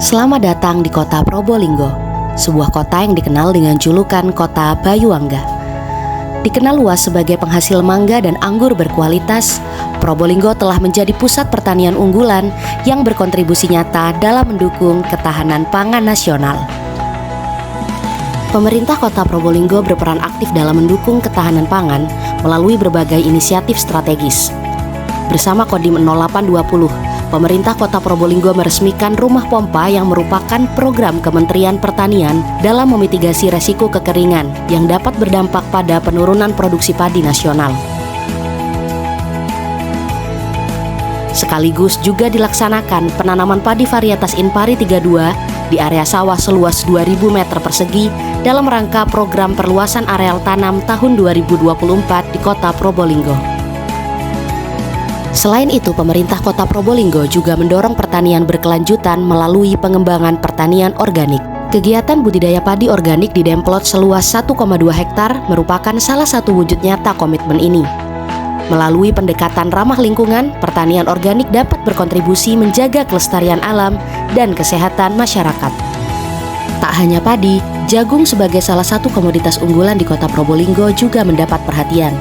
Selamat datang di kota Probolinggo, sebuah kota yang dikenal dengan julukan kota Bayuangga. Dikenal luas sebagai penghasil mangga dan anggur berkualitas, Probolinggo telah menjadi pusat pertanian unggulan yang berkontribusi nyata dalam mendukung ketahanan pangan nasional. Pemerintah kota Probolinggo berperan aktif dalam mendukung ketahanan pangan melalui berbagai inisiatif strategis. Bersama Kodim 0820, pemerintah kota Probolinggo meresmikan rumah pompa yang merupakan program Kementerian Pertanian dalam memitigasi resiko kekeringan yang dapat berdampak pada penurunan produksi padi nasional. Sekaligus juga dilaksanakan penanaman padi varietas Inpari 32 di area sawah seluas 2.000 meter persegi dalam rangka program perluasan areal tanam tahun 2024 di kota Probolinggo. Selain itu, pemerintah kota Probolinggo juga mendorong pertanian berkelanjutan melalui pengembangan pertanian organik. Kegiatan budidaya padi organik di Demplot seluas 1,2 hektar merupakan salah satu wujud nyata komitmen ini. Melalui pendekatan ramah lingkungan, pertanian organik dapat berkontribusi menjaga kelestarian alam dan kesehatan masyarakat. Tak hanya padi, jagung sebagai salah satu komoditas unggulan di kota Probolinggo juga mendapat perhatian.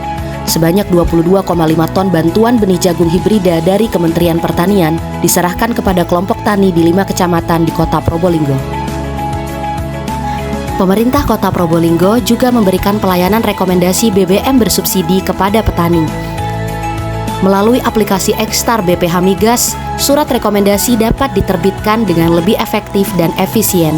Sebanyak 22,5 ton bantuan benih jagung hibrida dari Kementerian Pertanian diserahkan kepada kelompok tani di 5 kecamatan di kota Probolinggo. Pemerintah kota Probolinggo juga memberikan pelayanan rekomendasi BBM bersubsidi kepada petani. Melalui aplikasi Ekstar BPH Migas, surat rekomendasi dapat diterbitkan dengan lebih efektif dan efisien.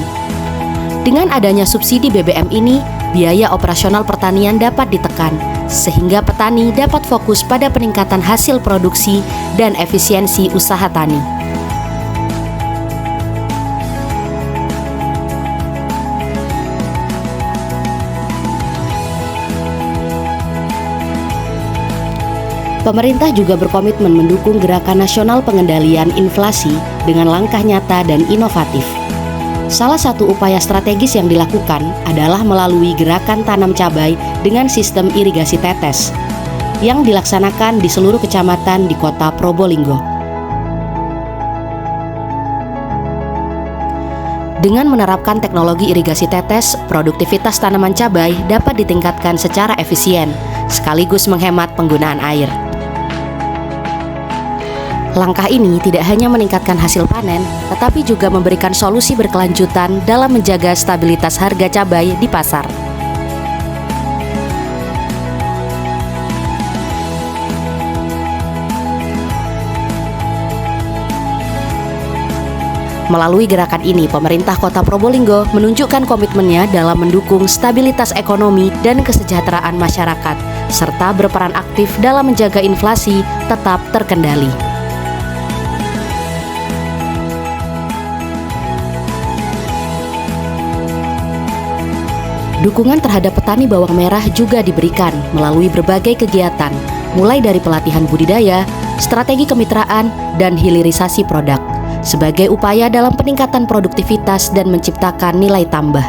Dengan adanya subsidi BBM ini, biaya operasional pertanian dapat ditekan, sehingga petani dapat fokus pada peningkatan hasil produksi dan efisiensi usaha tani. Pemerintah juga berkomitmen mendukung gerakan nasional pengendalian inflasi dengan langkah nyata dan inovatif. Salah satu upaya strategis yang dilakukan adalah melalui gerakan tanam cabai dengan sistem irigasi tetes yang dilaksanakan di seluruh kecamatan di kota Probolinggo. Dengan menerapkan teknologi irigasi tetes, produktivitas tanaman cabai dapat ditingkatkan secara efisien, sekaligus menghemat penggunaan air. Langkah ini tidak hanya meningkatkan hasil panen, tetapi juga memberikan solusi berkelanjutan dalam menjaga stabilitas harga cabai di pasar. Melalui gerakan ini, pemerintah kota Probolinggo menunjukkan komitmennya dalam mendukung stabilitas ekonomi dan kesejahteraan masyarakat, serta berperan aktif dalam menjaga inflasi tetap terkendali. Dukungan terhadap petani bawang merah juga diberikan melalui berbagai kegiatan, mulai dari pelatihan budidaya, strategi kemitraan, dan hilirisasi produk, sebagai upaya dalam peningkatan produktivitas dan menciptakan nilai tambah.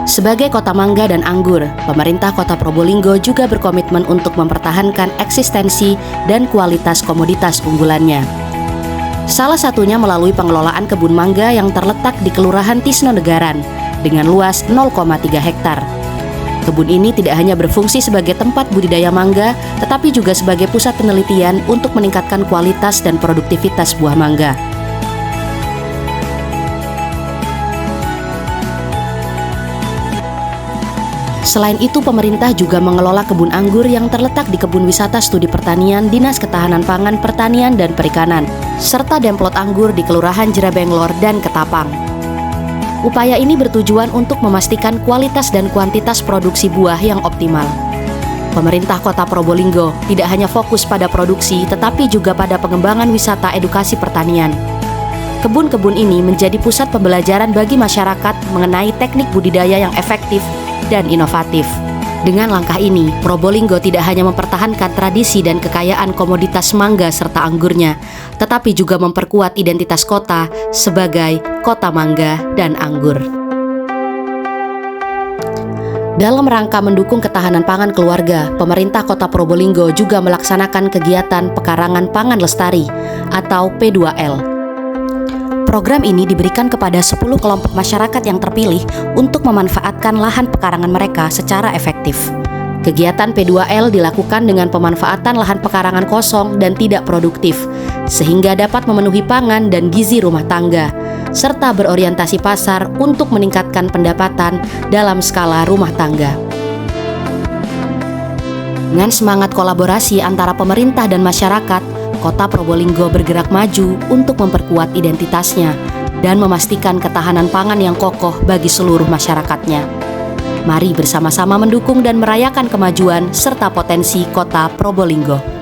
Sebagai kota mangga dan anggur, pemerintah kota Probolinggo juga berkomitmen untuk mempertahankan eksistensi dan kualitas komoditas unggulannya. Salah satunya melalui pengelolaan kebun mangga yang terletak di Kelurahan Tisnonegaran dengan luas 0,3 hektar. Kebun ini tidak hanya berfungsi sebagai tempat budidaya mangga, tetapi juga sebagai pusat penelitian untuk meningkatkan kualitas dan produktivitas buah mangga. Selain itu, pemerintah juga mengelola kebun anggur yang terletak di Kebun Wisata Studi Pertanian Dinas Ketahanan Pangan Pertanian dan Perikanan, serta Demplot Anggur di Kelurahan Jerabenglor dan Ketapang. Upaya ini bertujuan untuk memastikan kualitas dan kuantitas produksi buah yang optimal. Pemerintah kota Probolinggo tidak hanya fokus pada produksi, tetapi juga pada pengembangan wisata edukasi pertanian. Kebun-kebun ini menjadi pusat pembelajaran bagi masyarakat mengenai teknik budidaya yang efektif dan inovatif. Dengan langkah ini, Probolinggo tidak hanya mempertahankan tradisi dan kekayaan komoditas mangga serta anggurnya, tetapi juga memperkuat identitas kota sebagai kota mangga dan anggur. Dalam rangka mendukung ketahanan pangan keluarga, pemerintah Kota Probolinggo juga melaksanakan kegiatan Pekarangan Pangan Lestari atau P2L. Program ini diberikan kepada 10 kelompok masyarakat yang terpilih untuk memanfaatkan lahan pekarangan mereka secara efektif. Kegiatan P2L dilakukan dengan pemanfaatan lahan pekarangan kosong dan tidak produktif, sehingga dapat memenuhi pangan dan gizi rumah tangga, serta berorientasi pasar untuk meningkatkan pendapatan dalam skala rumah tangga. Dengan semangat kolaborasi antara pemerintah dan masyarakat, Kota Probolinggo bergerak maju untuk memperkuat identitasnya dan memastikan ketahanan pangan yang kokoh bagi seluruh masyarakatnya. Mari bersama-sama mendukung dan merayakan kemajuan serta potensi Kota Probolinggo.